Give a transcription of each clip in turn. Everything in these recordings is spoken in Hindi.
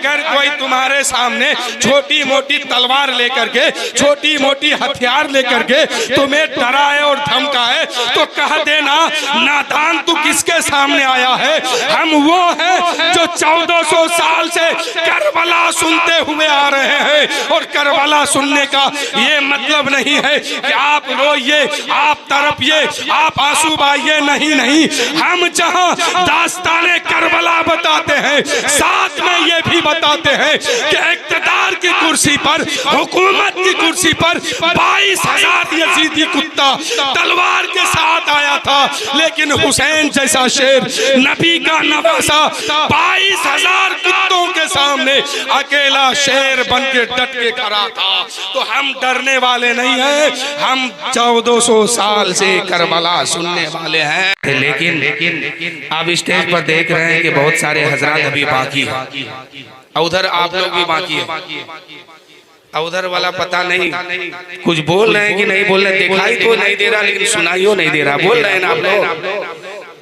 अगर कोई तुम्हारे सामने छोटी मोटी तलवार लेकर के, छोटी मोटी हथियार लेकर के तुम्हें डराए और धमकाए तो कह देना नादान तू किसके सामने आया है। हम वो हैं जो 1400 साल से करबला सुनते हुए आ रहे हैं और करबला सुनने का ये मतलब नहीं है कि आप रोइए, आप तड़पिए, आप आंसू बहाइए। नहीं नहीं, हम जहां दास्ताने करबला बताते हैं साथ में ये भी बताते हैं कि इक़्तिदार की कुर्सी पर, हुकूमत की कुर्सी पर 22,000 यजीदी कुत्ता तलवार के साथ आया था, लेकिन हुसैन जैसा शेर, नबी का नवासा 22,000 कुत्तों के सामने अकेला शेर बन के डट के खड़ा था। तो हम डरने वाले नहीं हैं, हम 1400 साल से करबला सुनने वाले हैं। लेकिन आप स्टेज पर देख रहे हैं कि बहुत सारे हजरात अभी बाकी है, उधर आप लोग भी बाकी है, उधर वाला पता नहीं कुछ बोल रहे हैं कि नहीं बोल रहे, दिखाई तो नहीं दे रहा लेकिन सुनाइयो नहीं दे रहा। बोल रहे हैं ना आप लोग।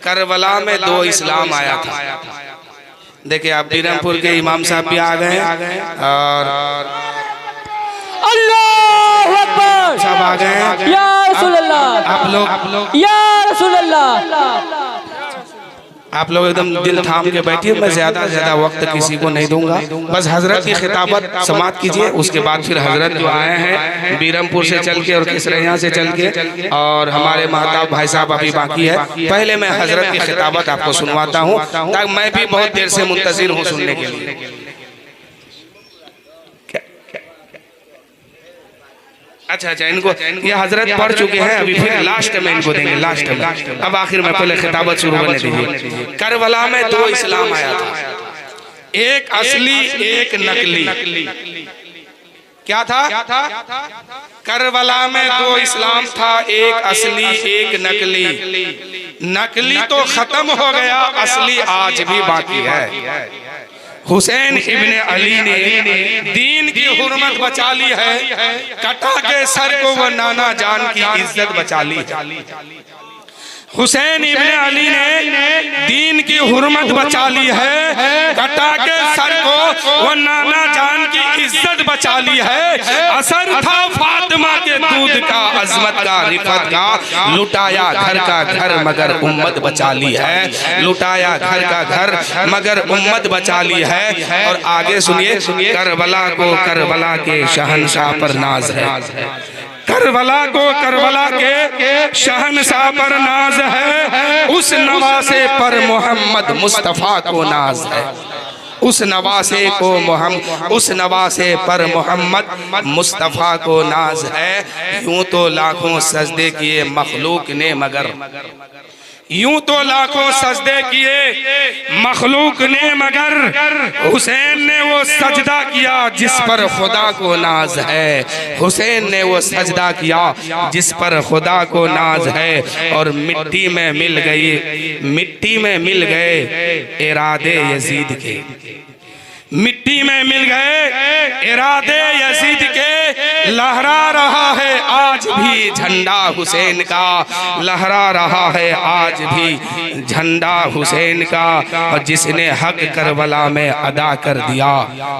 करबला में 2 इस्लाम आया था। देखिए आप बीरमपुर के इमाम साहब भी आ गए और अल्लाहू अकबर सब आ गए हैं। या रसूल अल्लाह, आप लोग या रसूल अल्लाह। आप लोग एकदम दिल थाम के बैठिए, मैं ज्यादा से ज्यादा वक्त किसी को नहीं दूंगा। बस हजरत की खिताबत समाप्त कीजिए, उसके बाद फिर हजरत जो आए हैं बीरमपुर से चल के और किसरैया से चल के, और हमारे महताब भाई साहब अभी बाकी है। पहले मैं हजरत की खिताबत आपको सुनवाता हूँ ताकि मैं भी बहुत देर से मुंतजिर हूँ सुनने के लिए। अच्छा, इनको ये हजरत पढ़ चुके हैं, अभी फिर लास्ट में इनको देंगे, लास्ट में। अब आखिर में पहले खिताबत शुरू करने दीजिए। करबला में 2 इस्लाम आया था, एक असली एक नकली। क्या था? करबला में 2 इस्लाम था, एक असली एक नकली। नकली तो खत्म हो गया, असली आज भी बाकी है। हुसैन इब्ने अली ने दीन की हुर्मत बचा ली है, कटा के सर को वो नाना जान की इज्जत बचा ली। हुसैन इब्ने अली ने दीन की हुर्मत बचा ली है, कटा के सर को वो नाना जान की इज्जत बचा ली है। असर था फातिमा के दूध का, अजमत का, रिफत का, लुटाया घर का घर मगर उम्मत बचा ली है। लुटाया घर का घर मगर उम्मत बचा ली है। और आगे सुनिए, करबला को करबला के शहंशाह पर नाज है। करबला को करबला के शहंशाह पर नाज है। उस नवासे पर मोहम्मद मुस्तफ़ा को नाज है। उस नवासे पर मोहम्मद मुस्तफ़ा को नाज है। यूं तो लाखों सजदे किए मखलूक ने मगर, यूं तो लाखों सजदे किए मखलूक ने मगर, हुसैन ने वो सजदा किया जिस पर खुदा को नाज है। हुसैन ने वो सजदा किया जिस पर खुदा को नाज है। और मिट्टी में मिल गए इरादे यजीद के, मिट्टी में मिल गए इरादे यजीद के। लहरा रहा है आज भी झंडा हुसैन का, लहरा रहा है आज भी झंडा हुसैन का। और जिसने हक करबला में अदा कर दिया,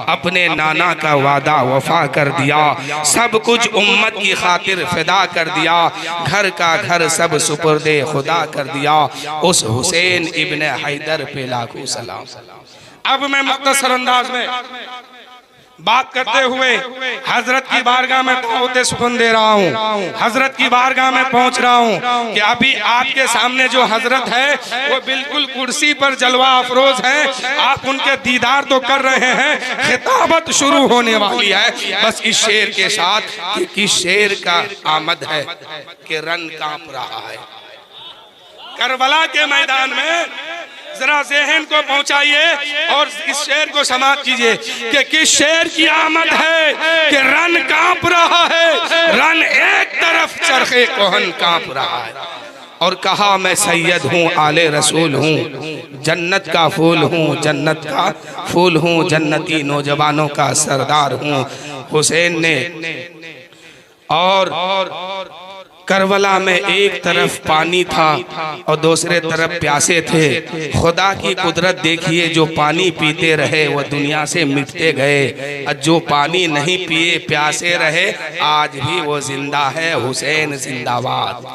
अपने नाना का वादा वफा कर दिया, सब कुछ उम्मत की खातिर फिदा कर दिया, घर का घर सब सुपुर्दे खुदा कर दिया, उस हुसैन इब्ने हैदर पे लाखों सलाम। अब मैं मुख्तसर अंदाज में बात करते हुए हजरत की बारगाह में दावते सुखन दे रहा हूँ, हजरत की बारगाह में पहुँच रहा हूँ कि अभी आपके सामने जो हजरत है वो बिल्कुल कुर्सी पर जलवा अफरोज है। आप उनके दीदार तो कर रहे हैं, खिताबत शुरू होने वाली है। बस इस शेर के साथ कि किस शेर का आमद है कि रन कांप रहा है। करबला के मैदान में जरा ज़हन को पहुंचाइए और इस शेर को समाप्त कीजिए कि किस शेर की आमद है कि रन कांप रहा है। रन एक तरफ चरखे कोहन कांप रहा है। और कहा मैं सैयद हूँ आले रसूल हूँ, जन्नत का फूल हूँ, जन्नत का फूल हूँ, जन्नती नौजवानों का सरदार हूँ। हुसैन ने और करबला में एक तरफ पानी था और दूसरे तरफ प्यासे थे। खुदा की कुदरत देखिए, जो पानी पीते रहे वो दुनिया से मिटते गए, और जो पानी नहीं पिए प्यासे रहे आज भी वो जिंदा है। हुसैन जिंदाबाद,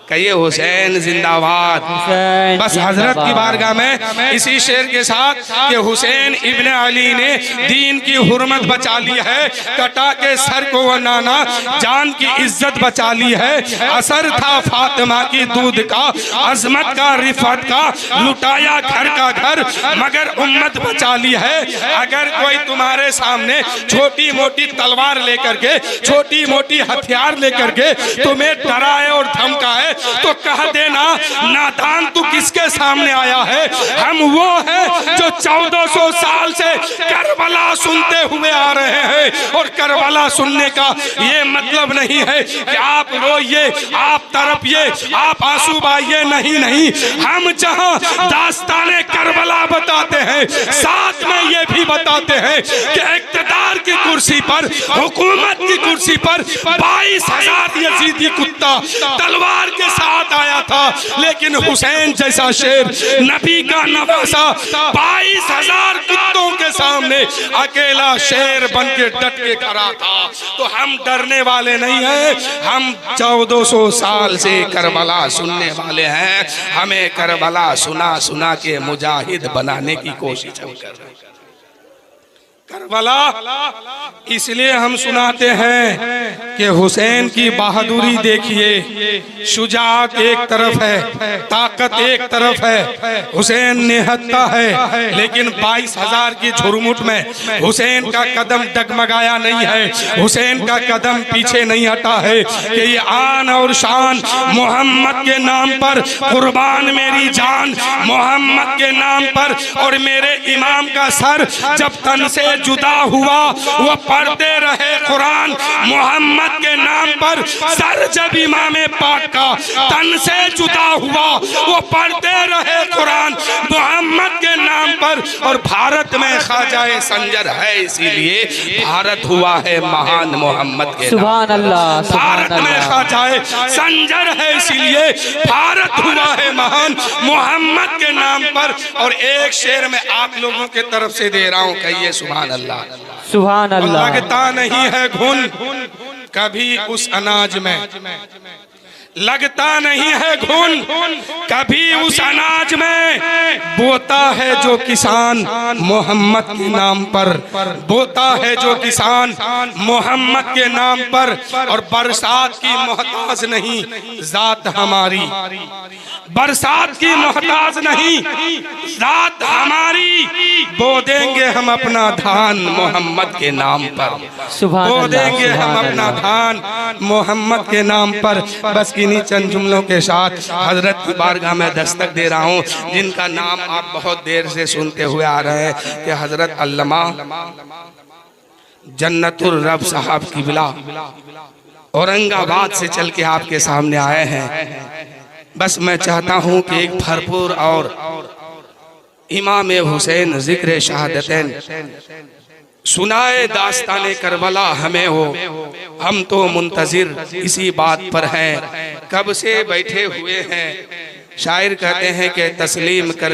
कहिए हुसैन जिंदाबाद। हुसैन बस हजरत की बारगाह में इसी शेर के साथ कि हुसैन इब्ने अली ने दीन की हुर्मत बचा ली है, कटा के सर को वो नाना जान की इज्जत बचा ली है। असर था फातिमा की दूध का, अजमत का रिफत का, लुटाया घर का घर मगर उम्मत बचा ली है। अगर कोई तुम्हारे सामने छोटी मोटी तलवार लेकर के, छोटी मोटी हथियार लेकर के तुम्हें डराए और धमकाए तो कह देना नादान तू किसके सामने आया है। हम वो हैं जो 1400 साल से करबला सुनते हुए आ रहे हैं, और करबला सुनने का ये मतलब नहीं है कि आप रोइए, आप तड़पिए, आप आंसू बहाइए, नहीं नहीं। हम जहां दास्ताने करबला बताते हैं, साथ में ये भी बताते हैं कि इक़्तिदार की कुर्सी पर, हुकूमत की कुर्सी पर 22,000 यजीदी कुत्ता तलवार के साथ आया था, लेकिन हुसैन जैसा शेर, नबी का नवासा 22,000 कुत्तों के सामने अकेला शेर बन के डट के खड़ा था। तो हम डरने वाले नहीं हैं, हम 1400 साल से करबला सुनने वाले हैं। हमें करबला सुना सुना के मुजाहिद बनाने की कोशिश हम कर रहे हैं। करबला इसलिए हम सुनाते हैं कि हुसैन की बहादुरी देखिए, शुजाअत एक तरफ है, ताकत एक तरफ है। हुसैन निहत्था है, लेकिन 22,000 की झुरमुट में हुसैन का कदम डगमगाया नहीं है, हुसैन का कदम पीछे नहीं हटा है कि ये आन और शान मोहम्मद के नाम पर, कुर्बान मेरी जान मोहम्मद के नाम पर। और मेरे इमाम का सर जब तन से जुदा हुआ वो पढ़ते रहे कुरान मोहम्मद के नाम पर। सर जब इमाम पाक का तन से जुदा हुआ वो पढ़ते रहे कुरान मोहम्मद के नाम पर। और भारत में ख्वाजाए संजर है, इसीलिए भारत हुआ है महान मोहम्मद के सुभान अल्लाह। भारत में ख्वाजाए संजर है, इसीलिए भारत हुआ है महान मोहम्मद के नाम पर। और एक शेर में आप लोगों के तरफ से दे रहा हूं, कहिए सुभान अल्लाह। सुभान अल्लाह। लगता नहीं है घुन कभी उस अनाज में, लगता नहीं है घुन कभी उस अनाज में। बोता है जो किसान मोहम्मद के नाम पर, बोता है जो किसान मोहम्मद के नाम पर। और बरसात की मोहताज नहीं जात हमारी, बरसात की मोहताज नहीं जात हमारी। बो देंगे हम अपना धान मोहम्मद के नाम पर, बो देंगे हम अपना धान मोहम्मद के नाम पर। बस इन्हीं चंद जुमलों के साथ हजरत की बारगाह में दस्तक दे रहा हूँ, जिनका नाम आप बहुत देर से सुनते हुए आ रहे हैं कि हजरत अल्लामा जन्नतुल रब साहब किबला औरंगाबाद से चल के आपके सामने आए हैं। बस मैं चाहता हूँ कि एक भरपूर और इमाम हुसैन जिक्र शहादतैन सुनाए दास्ताने करबला हमें हो। हम तो मुंतजिर इसी बात पर हैं, कब से बैठे हुए हैं। शायर कहते हैं कि तस्लीम कर